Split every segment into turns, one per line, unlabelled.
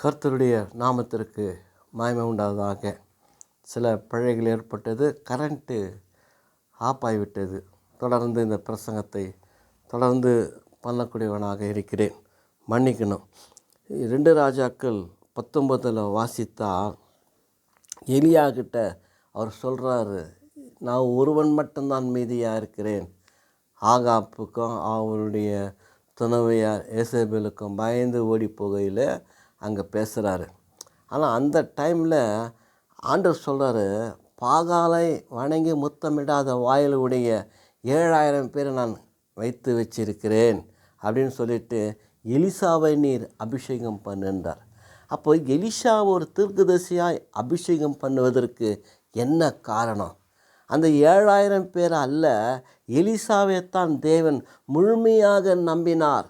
கர்த்தருடைய நாமத்திற்கு மகிமை உண்டாவதாக. சில பிழைகள் ஏற்பட்டது. கரண்ட்டு ஆஃப் ஆகிவிட்டது. தொடர்ந்து இந்த பிரசங்கத்தை தொடர்ந்து பண்ணக்கூடியவனாக இருக்கிறேன், மன்னிக்கணும். 2 ராஜாக்கள் 19 வாசித்தா எலியா கிட்ட அவர் சொல்கிறாரு, நான் ஒருவன் மட்டும்தான் மீதியாக இருக்கிறேன். ஆகாப்புக்கும் அவருடைய துணைவியார் ஏசபேலுக்கும் பயந்து ஓடி போகையில் அங்கே பேசுகிறாரு. ஆனால் அந்த டைமில் ஆண்டவர் சொல்கிறாரு, பாகாலை வணங்கி முத்தமிடாத வாயிலுடைய 7000 பேரை நான் வைத்து வச்சிருக்கிறேன் அப்படின்னு சொல்லிட்டு எலிசாவை நீர் அபிஷேகம் பண்ணுன்றார். அப்போ எலிசா ஒரு தீர்க்கதரிசியாய் அபிஷேகம் பண்ணுவதற்கு என்ன காரணம்? அந்த 7000 பேர் அல்ல, எலிசாவைத்தான் தேவன் முழுமையாக நம்பினார்.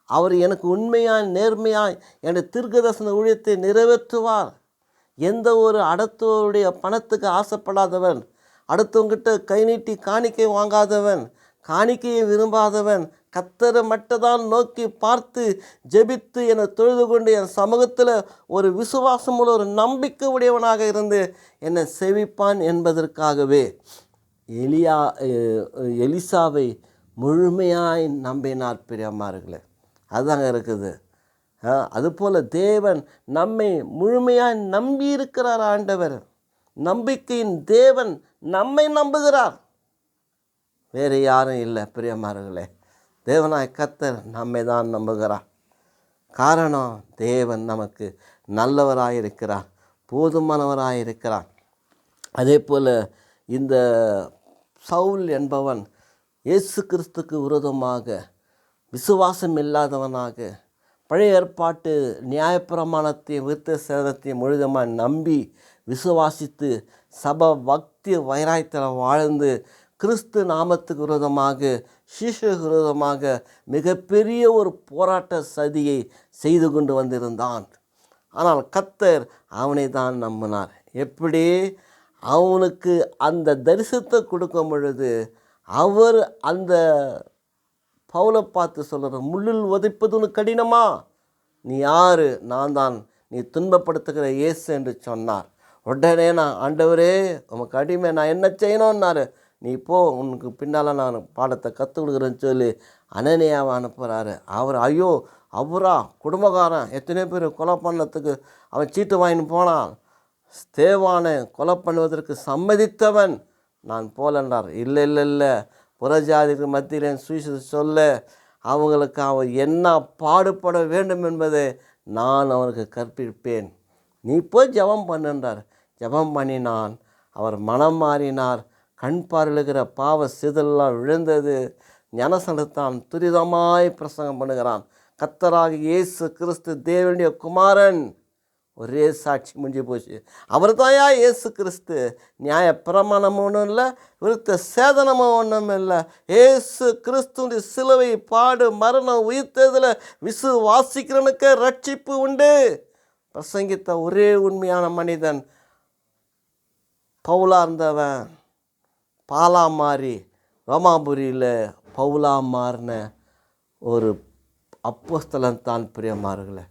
அவர் எனக்கு உண்மையாய் நேர்மையாய் என்னுடைய தீர்க்கதரிசன ஊழியத்தை நிறைவேற்றுவார். எந்த ஒரு அடுத்தவருடைய பணத்துக்கு ஆசைப்படாதவன், அடுத்தவங்கிட்ட கை நீட்டி காணிக்கை வாங்காதவன், காணிக்கையை விரும்பாதவன், கர்த்தரை மட்டும்தான் நோக்கி பார்த்து ஜெபித்து என்னை தொழுது கொண்டு என் சமூகத்தில் ஒரு விசுவாசமுள்ள ஒரு நம்பிக்கை உடையவனாக இருந்து என்னை சேவிப்பான் என்பதற்காகவே எலிசாவை முழுமையாய் நம்பினார். பிரியமார்களே, அதுதாங்க இருக்குது. அதுபோல் தேவன் நம்மை முழுமையாய் நம்பி இருக்கிறார். ஆண்டவர் நம்பிக்கையின் தேவன் நம்மை நம்புகிறார், வேறு யாரும் இல்லை. பிரியமார்களே, தேவனாய் கர்த்தர் நம்மை தான் நம்புகிறார். காரணம், தேவன் நமக்கு நல்லவராயிருக்கிறார், போதுமானவராயிருக்கிறார். அதே போல் இந்த சவுல் என்பவன் இயேசு கிறிஸ்துக்கு விரோதமாக விசுவாசம் இல்லாதவனாக பழைய ஏற்பாட்டு நியாயப்பிரமாணத்தையும் விருத்த சேதத்தையும் முழுதமாக நம்பி விசுவாசித்து சப பக்தி வைராயத்தில் வாழ்ந்து கிறிஸ்து நாமத்துக்கு விரோதமாக சீஷருக்கு விரோதமாக மிகப்பெரிய ஒரு போராட்ட சதியை செய்து கொண்டு வந்திருந்தான். ஆனால் கர்த்தர் அவனை தான் நம்பினார். எப்படி? அவனுக்கு அந்த தரிசனத்தை கொடுக்கும் பொழுது அவர் அந்த பவுலை பார்த்து சொல்கிற, முள்ளில் உதைப்பது உனக்கு கடினமா? நீ யார்? நான் தான் நீ துன்பப்படுத்துகிற இயேசு என்று சொன்னார். உடனே நான், ஆண்டவரே உமக்கு அடிமை, நான் என்ன செய்யணும்னாரு. நீ போ, உனக்கு பின்னால் நான் பாடத்தை கற்றுக் கொடுக்குறேன்னு சொல்லி அனனியாவை அனுப்புகிறாரு. அவர், ஐயோ அவரா குடும்பக்காரன், எத்தனை பேர் கொலை பண்ணத்துக்கு அவன் சீட்டு வாங்கின்னு போனான், ஸ்தேவானை கொலை பண்ணுவதற்கு சம்மதித்தவன், நான் போலன்றார். இல்லை இல்லை இல்லை, புறஜாதிக்கு மத்தியில் சுவிசேஷம் சொல்ல அவங்களுக்கு அவன் என்ன பாடுபட வேண்டும் என்பதை நான் அவனுக்கு கற்பிப்பேன். நீ போய் ஜெபம் பண்ணுன்றார். ஜெபம் பண்ணினான். அவர் மனம் மாறினார். கண் பார்வையிலுகிற பாவ சிதறெல்லாம் விழுந்தது. ஞானஸ்நானத்தான் துரிதமாய் பிரசங்கம் பண்ணுகிறான். கர்த்தராகிய இயேசு கிறிஸ்து தேவனுடைய குமாரன். ஒரே சாட்சி முடிஞ்சு போச்சு. அவர் தாயா இயேசு கிறிஸ்து. நியாய பிரமாணமும் ஒன்றும் இல்லை, விருத்த சேதனமும் ஒன்றும் இல்லை. இயேசு கிறிஸ்துடைய சிலுவை பாடு மரணம் உயிர்த்ததில் விசுவாசிக்கிறவனுக்கு ரட்சிப்பு உண்டு பிரசங்கித்த ஒரே உண்மையான மனிதன் பவுலா இருந்தவன். பாலா மாறி ரோமாபுரியில் பவுலா மாறின ஒரு அப்போஸ்தலன் தான். பிரியமார்களே,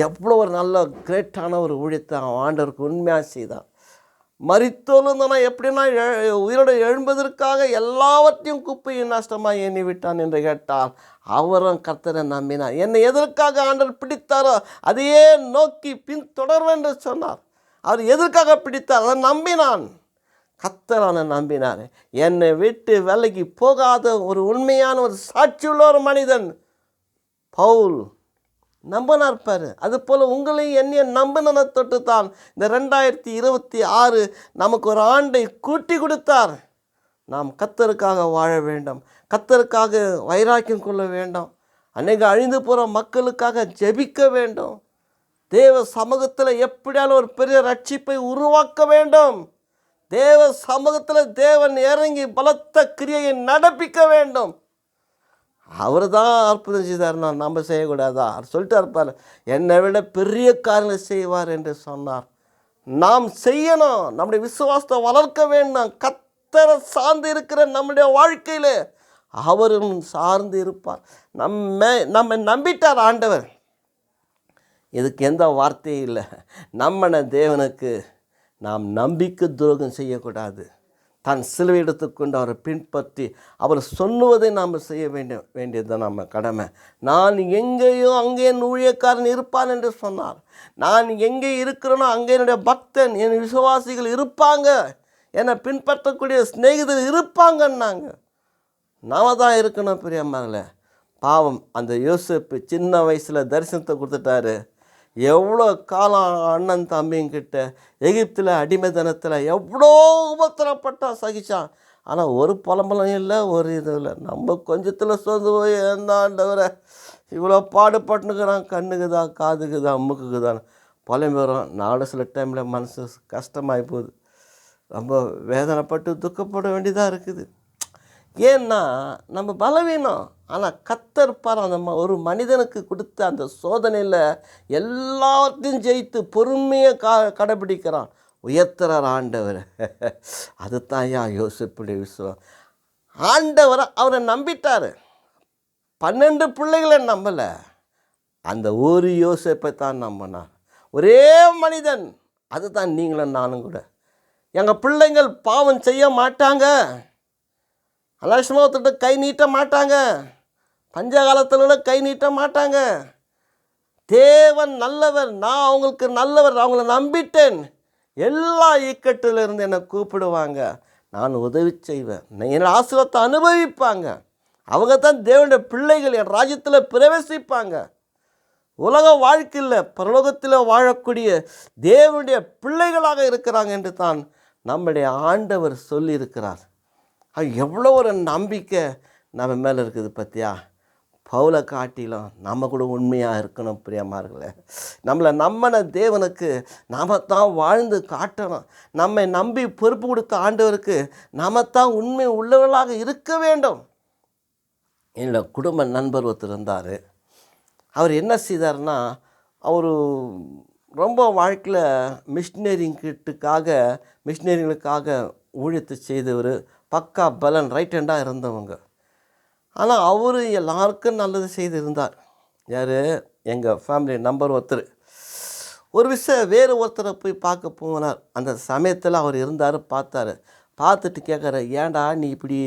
எவ்வளோ ஒரு நல்ல கிரேட்டான ஒரு ஊழியத்தை அவன் ஆண்டவருக்கு உண்மையாக செய்தான். மரித்தோலும் தானே எப்படின்னா உயிரோடு எழும்பதற்காக எல்லாவற்றையும் குப்பையும் நஷ்டமாக எண்ணி விட்டான் என்று கேட்டால் அவரும் கர்த்தரை நம்பினார். என்னை எதற்காக ஆண்டவர் பிடித்தாரோ அதையே நோக்கி பின் தொடர்வேன் என்று சொன்னார். அவர் எதற்காக பிடித்தார்? அதை நம்பினான். கர்த்தரான நம்பினார். என்னை விட்டு விலகி போகாத ஒரு உண்மையான ஒரு சாட்சியுள்ள ஒரு மனிதன் பவுல். நம்பினார் பாரு. அதுபோல் உங்களையும் என்னைய நம்பினனை தொட்டு தான் இந்த 2026 நமக்கு ஒரு ஆண்டை கூட்டி கொடுத்தார். நாம் கர்த்தருக்காக வாழ வேண்டும், கர்த்தருக்காக வைராக்கியம் கொள்ள வேண்டும், அநேக அழிந்து போகிற மக்களுக்காக ஜெபிக்க வேண்டும், தேவ சமூகத்தில் எப்படியாலும் ஒரு பெரிய ரட்சிப்பை உருவாக்க வேண்டும், தேவ சமூகத்தில் தேவன் இறங்கி பலத்த கிரியையை நடப்பிக்க வேண்டும். அவர் தான் அற்புதம் செய்தார்னா நம்ம செய்யக்கூடாதா? அவர் சொல்லிட்டு இருப்பார், என்னை விட பெரிய காரியங்களை செய்வார் என்று சொன்னார். நாம் செய்யணும், நம்முடைய விசுவாசத்தை வளர்க்க வேண்டும். கர்த்தரை சார்ந்து இருக்கிற நம்முடைய வாழ்க்கையில் அவரும் சார்ந்து இருப்பார். நம்மை நம்பிட்டார் ஆண்டவர். இதுக்கு எந்த வார்த்தையும் இல்லை. நம்மன தேவனுக்கு நாம் நம்பிக்கை துரோகம் செய்யக்கூடாது. தன் சிலுவை எடுத்துக்கொண்டு அவரை பின்பற்றி அவர் சொன்னுவதை நாம் செய்ய வேண்டியது நம்ம கடமை. நான் எங்கேயோ அங்கே என் ஊழியக்காரன் இருப்பான் என்று சொன்னார். நான் எங்கே இருக்கிறேனோ அங்கே என்னுடைய பக்தன், என் விசுவாசிகள் இருப்பாங்க, என்னை பின்பற்றக்கூடிய சிநேகிதர் இருப்பாங்கன்னாங்க. நாம தான் இருக்கணும் பிரியமானங்களே. பாவம் அந்த யோசேப்பு சின்ன வயசில் தரிசனத்தை கொடுத்துட்டாரு. எவ்வளோ காலம் அண்ணன் தம்பிங்கிட்ட எகிப்தில் அடிமைத்தனத்தில் எவ்வளோ உபத்திரப்பட்டான், சகிச்சான். ஆனால் ஒரு புலம்பலம் இல்லை, ஒரு இது இல்லை. நம்ம கொஞ்சத்தில் சோர்ந்து போய் ஆண்டவரை இவ்வளோ பாடுபட்டுனுக்குறான், கண்ணுக்குதான் காதுக்குதான் மூக்குக்குதான் புலம்பி வரும். நாடு சில டைமில் மனசு கஷ்டமாகி போகுது, ரொம்ப வேதனைப்பட்டு துக்கப்பட வேண்டியதாக இருக்குது. ஏன்னா நம்ம பலவீனம். ஆனால் கர்த்தர் பார், அந்த ஒரு மனிதனுக்கு கொடுத்த அந்த சோதனையில் எல்லாத்தையும் ஜெயித்து பொறுமையை கடைபிடிக்கிறான், உயர்த்துறார் ஆண்டவர். அதுதான் யோசேப்புடைய விசுவாசம். ஆண்டவர் அவரை நம்பிட்டார். 12 பிள்ளைகளை நம்பலை, அந்த ஒரு யோசேப்பை தான் நம்பினார். ஒரே மனிதன். அதுதான் நீங்களும் நானும் கூட. எங்கள் பிள்ளைங்கள் பாவம் செய்ய மாட்டாங்க, அலட்சுமத்துட்டு கை நீட்ட மாட்டாங்க, பஞ்சகாலத்தில் கை நீட்ட மாட்டாங்க. தேவன் நல்லவர், நான் அவங்களுக்கு நல்லவர், அவங்கள நம்பிட்டேன், எல்லா இக்கட்டிலிருந்து என்னை கூப்பிடுவாங்க, நான் உதவி செய்வேன், என் ஆசீர்வாதத்தை அனுபவிப்பாங்க. அவங்க தான் தேவனுடைய பிள்ளைகள், என் ராஜ்யத்தில் பிரவேசிப்பாங்க. உலக வாழ்க்கையில் பரலோகத்தில் வாழக்கூடிய தேவனுடைய பிள்ளைகளாக இருக்கிறாங்க என்று தான் நம்முடைய ஆண்டவர் சொல்லியிருக்கிறார். எவ்வளோ ஒரு நம்பிக்கை நம்ம மேலே இருக்குது பார்த்தியா. பவுலை காட்டிலும் நம்ம கூட உண்மையாக இருக்கணும் பிரியமார்களே. நம்மளை நம்பின தேவனுக்கு நாம் தான் வாழ்ந்து காட்டணும். நம்மை நம்பி பொறுப்பு கொடுத்த ஆண்டவருக்கு நாம் தான் உண்மை உள்ளவர்களாக இருக்க வேண்டும். என்னோட குடும்ப நண்பர் ஒருத்தர் இருந்தார். அவர் என்ன செய்தார்னா, அவர் ரொம்ப வாழ்க்கையில் மிஷினரிகளுக்காக ஊழியத்தை செய்தவர், பக்கா பலன் ரைட் ஹேண்டாக இருந்தவங்க. ஆனால் அவர் எல்லாருக்கும் நல்லது செய்து இருந்தார். யார்? எங்கள் ஃபேமிலி நம்பர் ஒருத்தர். ஒரு விஷயம் வேறு ஒருத்தரை போய் பார்க்க போனார். அந்த சமயத்தில் அவர் இருந்தார். பார்த்துட்டு கேட்குற, ஏன்டா நீ இப்படி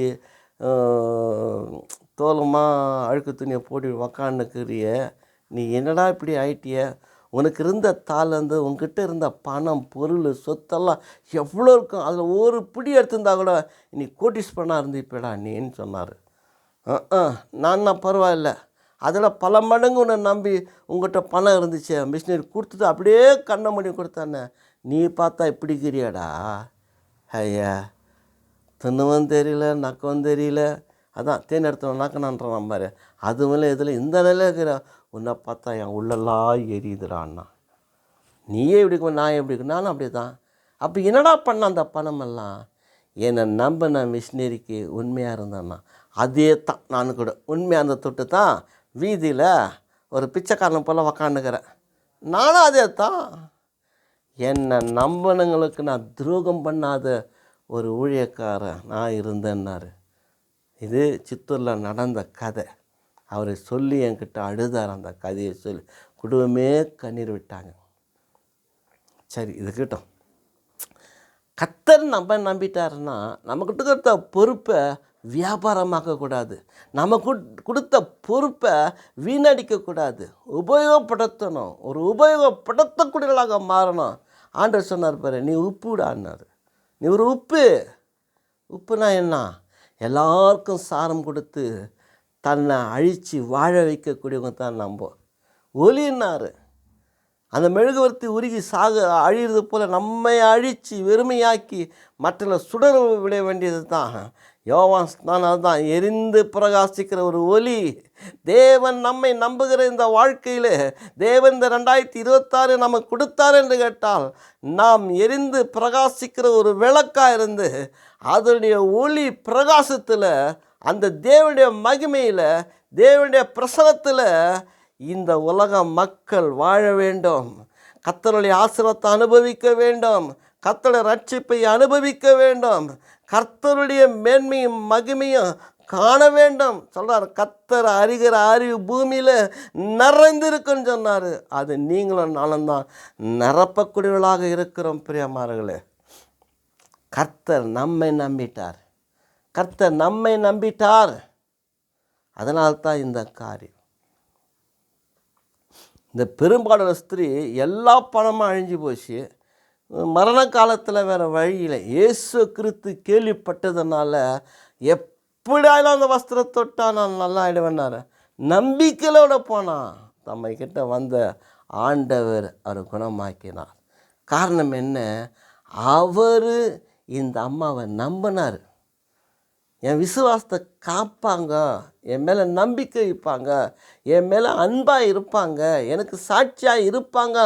தோலமாக அழுக்கு துணியை போட்டு உக்காந்துக்கிறிய, நீ என்னடா இப்படி ஆயிட்டிய, உனக்கு இருந்த தாளந்து, உங்ககிட்ட இருந்த பணம் பொருள் சொத்தெல்லாம் எவ்வளோ இருக்கும், அதில் ஒரு பிடி எடுத்திருந்தா கூட நீ கோட்டீஸ்வரனாக இருந்துப்பேடா நீன்னு சொன்னார். நான் பரவாயில்ல, அதில் பல மடங்கு உன்னை நம்பி உங்கள்கிட்ட பணம் இருந்துச்சு, மிஷினரி கொடுத்துட்டு அப்படியே கண்ணை மணி கொடுத்தானே, நீ பார்த்தா இப்படி கிரியாடா. ஐயா, தின்னவும் தெரியல, நக்கவும் தெரியல, அதான் தேன் எடுத்தவன் நக்கணுன்றான் நம்பாரு. அதுவும் இதில் இந்த நிலையில் இருக்கிற உன்னை பார்த்தா என் உள்ளெல்லாம் எரியுதுடான்னா. நீயே இப்படி நான் எப்படி நானும் அப்படி தான். அப்போ என்னடா பண்ண அந்த பணமெல்லாம்? என்னை நம்பின மிஷினரிக்கு உண்மையாக இருந்தேன்னா அதே தான் நான் கூட உண்மையாக இருந்த தொட்டு தான் வீதியில் ஒரு பிச்சைக்காரன் போல் உக்காந்துக்கிறேன். நானும் அதே தான். என்னை நம்பினங்களுக்கு நான் துரோகம் பண்ணாத ஒரு ஊழியக்காரன் நான் இருந்தேன்னாரு. இது சித்தூரில் நடந்த கதை. அவர் சொல்லி என்கிட்ட அழுதார். அந்த கதையை சொல்லி குடும்பமே கண்ணீர் விட்டாங்க. சரி, இது கிட்டோம். கர்த்தர் நம்ம நம்பிட்டாருன்னா நம்மக்கிட்ட கொடுத்த பொறுப்பை வியாபாரமாக்கக்கூடாது, நமக்கு கொடுத்த பொறுப்பை வீணடிக்கக்கூடாது, உபயோகப்படுத்தணும், ஒரு உபயோகப்படுத்தக்கூடியவர்களாக மாறணும். ஆண்டவர் சொன்னார் பாரு, நீ உப்புடான்னாரு. நீ ஒரு உப்புனா என்ன? எல்லாருக்கும் சாரம் கொடுத்து தன்னை அழித்து வாழ வைக்கக்கூடியவங்க தான் நம்ம. ஒலின்னாரு, அந்த மெழுகுவர்த்தி உருகி அழிகிறது போல் நம்மை அழித்து வெறுமையாக்கி மற்ற சுடர் விட வேண்டியது தான். யோவான் ஸ்நானம் தான் எரிந்து பிரகாசிக்கிற ஒரு ஒலி. தேவன் நம்மை நம்புகிற இந்த வாழ்க்கையில் தேவன் இந்த 2026 நமக்கு கொடுத்தார் என்று கேட்டால், நாம் எரிந்து பிரகாசிக்கிற ஒரு விளக்காக இருந்து அதனுடைய ஒளி பிரகாசத்தில், அந்த தேவனுடைய மகிமையில், தேவனுடைய பிரசனத்தில் இந்த உலக மக்கள் வாழ வேண்டும், கர்த்தருடைய ஆசீர்வாதத்தை அனுபவிக்க வேண்டும், கர்த்தருடைய ரட்சிப்பை அனுபவிக்க வேண்டும், கர்த்தருடைய மேன்மையும் மகிமையும் காண வேண்டும் சொல்கிறார். கர்த்தர் அறிகிற அறிவு பூமியில் நிறைந்திருக்குன்னு சொன்னார். அது நீங்களும் நானும் தான் நிரப்பக்கூடியவர்களாக இருக்கிறோம் பிரியமானவர்களே. கர்த்தர் நம்மை நம்பிட்டார். கர்த்தர் நம்மை நம்பிட்டார். அதனால்தான் இந்த காரியம். இந்த பெரும்பாலான ஸ்திரீ எல்லா பணமும் அழிஞ்சு போச்சு. மரண காலத்தில் வேறு வழியில் இயேசு கிறிஸ்து கேள்விப்பட்டதுனால எப்படியாலும் அந்த வஸ்திரத்தை தொட்டால் நான் நல்லா ஆகிடுவேன்னாரு. நம்பிக்கையோட போனான். நம்ம கிட்ட வந்த ஆண்டவர் அவர் குணமாக்கினார். காரணம் என்ன? அவர் இந்த அம்மாவை நம்பினார். என் விசுவாசத்தை காப்பாங்க, என் மேலே நம்பிக்கை வைப்பாங்க, என் மேலே அன்பாக இருப்பாங்க, எனக்கு சாட்சியாக இருப்பாங்க.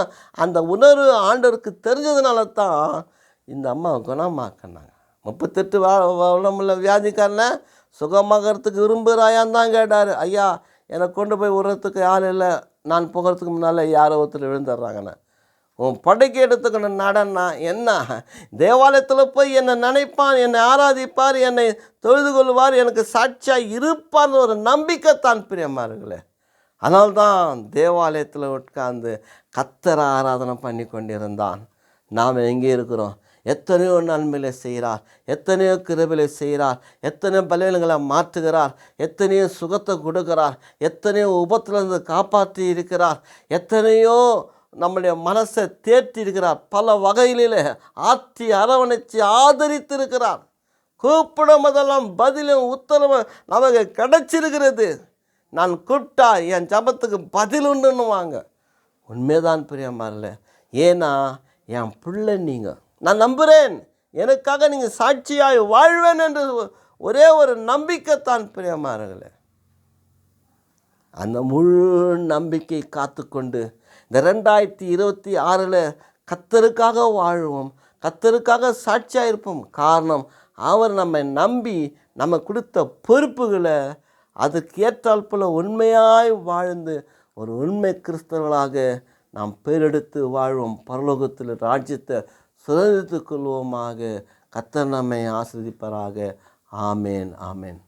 அந்த உணர்வு ஆண்டவருக்கு தெரிஞ்சதுனால தான் இந்த அம்மாவை குணமாக்கினாங்க. 38 வருடமுள்ள வியாதிக்காரனை சுகமாகறதுக்கு விரும்புகிறாயான்னு தான் கேட்டார். ஐயா, என்னை கொண்டு போய் விடுறதுக்கு யார் இல்லை, நான் போகிறதுக்கு முன்னால் யாரோ ஒருத்தர் விழுந்துடுறாங்கண்ணே. உன் படைக்கு எடுத்துக்கணும் நடன்னா என்ன? தேவாலயத்தில் போய் என்னை நினைப்பான், என்னை ஆராதிப்பார், என்னை தொழுது கொள்வார், எனக்கு சாட்சியாக இருப்பார்னு ஒரு நம்பிக்கை தான் பிரியமார்களே. அதனால்தான் தேவாலயத்தில் உட்கார்ந்து கர்த்தரை ஆராதனை பண்ணி கொண்டிருந்தான். நாம் எங்கே இருக்கிறோம்? எத்தனையோ நன்மைகளை செய்கிறார், எத்தனையோ கிருபைகளை செய்கிறார், எத்தனையோ பலவீனங்களை மாற்றுகிறார், எத்தனையோ சுகத்தை கொடுக்கிறார், எத்தனையோ உபத்திலிருந்து காப்பாற்றி இருக்கிறார், எத்தனையோ நம்முடைய மனசை தேர்த்தி இருக்கிறார், பல வகையிலே ஆற்றி அரவணைச்சு ஆதரித்து இருக்கிறார். கூப்பிடும் போதெல்லாம் பதிலும் உத்தரவும் நமக்கு கிடைச்சிருக்கிறது. நான் கூப்பிட்டா என் ஜபத்துக்கு பதில் உண்டுன்னுவாங்க. உண்மைதான் பிரியமாரில்லை. ஏன்னா என் பிள்ளை நீங்கள், நான் நம்புகிறேன், எனக்காக நீங்கள் சாட்சியாய் வாழ்வேன் என்று ஒரே ஒரு நம்பிக்கைத்தான் பிரியமார்களே. அந்த முழு நம்பிக்கை காத்துக்கொண்டு இந்த 2026 கர்த்தருக்காக வாழ்வோம், கர்த்தருக்காக சாட்சியாக இருப்போம். காரணம், அவர் நம்மை நம்பி நம்ம கொடுத்த பொறுப்புகளை அதுக்கு ஏற்றாற்போல் உண்மையாய் வாழ்ந்து ஒரு உண்மை கிறிஸ்தவர்களாக நாம் பேரெடுத்து வாழ்வோம். பரலோகத்தில் ராஜ்யத்தை சுதந்திரத்துக் கொள்வோமாக. கர்த்தர் நம்மை ஆசீர்வதிப்பாராக. ஆமேன், ஆமேன்.